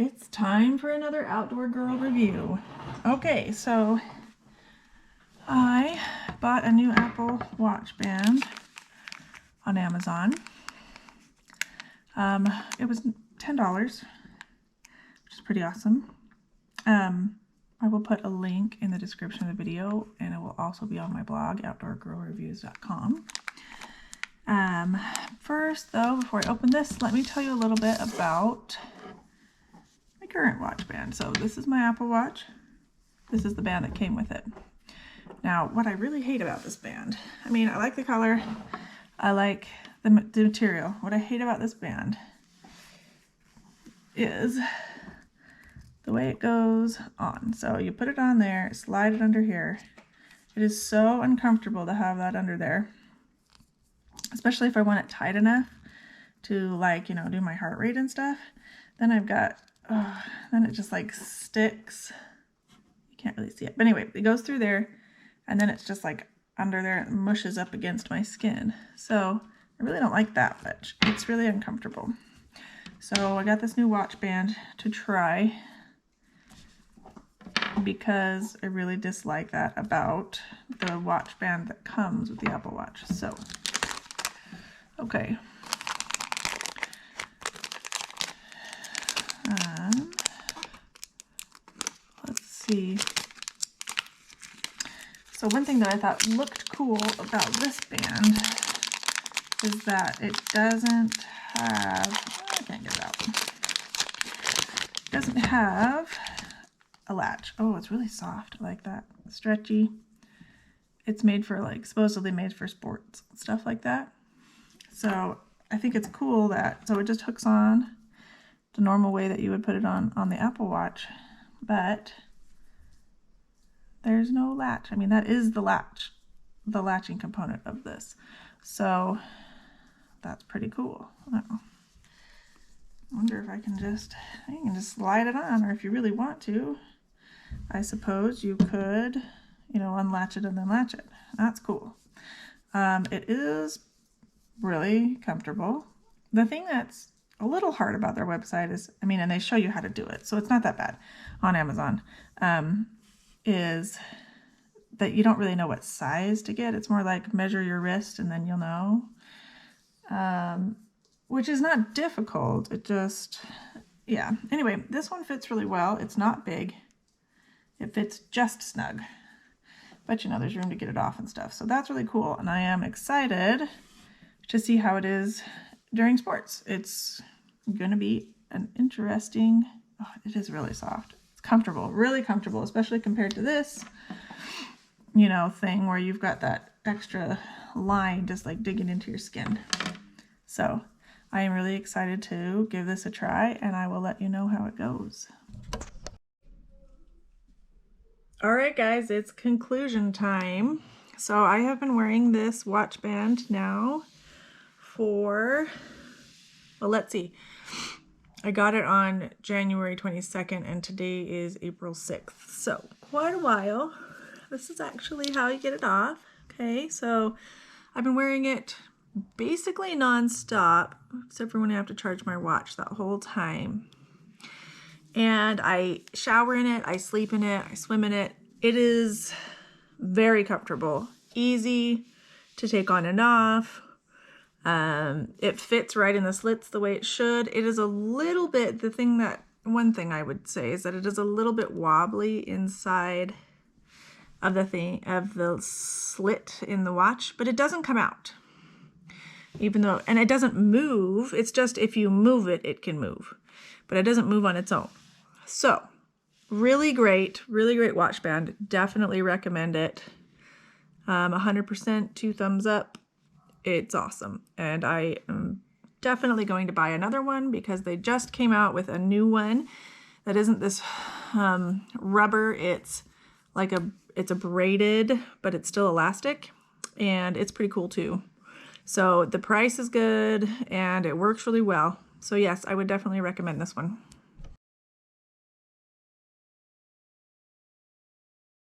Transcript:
It's time for another Outdoor Girl review. Okay, so I bought a new Apple Watch band on Amazon. It was $10, which is pretty awesome. I will put a link in the description of the video, and it will also be on my blog, outdoorgirlreviews.com. First though, before I open this, let me tell you a little bit about my current watch band. So this is my Apple Watch. This is the band that came with it. Now, what I really hate about this band, I mean, I like the color, I like the material. What I hate about this band is the way it goes on. So you put it on there, slide it under here. It is so uncomfortable to have that under there, especially if I want it tight enough to, like, you know, do my heart rate and stuff. Then I've got, then it just like sticks. You can't really see it. But anyway, it goes through there and then it's just like under there and mushes up against my skin. So I really don't like that much. It's really uncomfortable. So I got this new watch band to try because I really dislike that about the watch band that comes with the Apple Watch. So, okay. Let's see. So one thing that I thought looked cool about this band is that it doesn't have, I can't get it out. It doesn't have a latch. Oh, it's really soft. I like that. Stretchy. It's made for, like, supposedly made for sports, stuff like that. So I think it's cool that, so it just hooks on the normal way that you would put it on the Apple Watch, but there's no latch. I mean, that is the latch, the latching component of this. So that's pretty cool. I wonder if I can just slide it on, or if you really want to, I suppose you could, you know, unlatch it and then latch it. That's cool. It is really comfortable. The thing that's a little hard about their website is, I mean, and they show you how to do it, so it's not that bad on Amazon, is that you don't really know what size to get. It's more like measure your wrist and then you'll know, which is not difficult. It just, yeah. Anyway, this one fits really well. It's not big. It fits just snug, but you know, there's room to get it off and stuff. So that's really cool. And I am excited to see how it is during sports. It's going to be an interesting, oh, it is really soft. It's comfortable, really comfortable, especially compared to this, you know, thing where you've got that extra line just like digging into your skin. So I am really excited to give this a try, and I will let you know how it goes. All right, guys, it's conclusion time. So I have been wearing this watch band now for, well, let's see. I got it on January 22nd, and today is April 6th. So quite a while. This is actually how you get it off. Okay, so I've been wearing it basically non-stop, except for when I have to charge my watch, that whole time. And I shower in it, I sleep in it, I swim in it. It is very comfortable, easy to take on and off. It fits right in the slits the way it should. It is a little bit, one thing I would say is that it is a little bit wobbly inside of the slit in the watch, but it doesn't come out. Even though, and it doesn't move, it's just if you move it, it can move, but it doesn't move on its own. So really great watch band. Definitely recommend it. 100% 2 thumbs up. It's awesome. And I am definitely going to buy another one because they just came out with a new one that isn't this rubber. It's like it's a braided, but it's still elastic, and it's pretty cool too. So the price is good and it works really well. So yes, I would definitely recommend this one.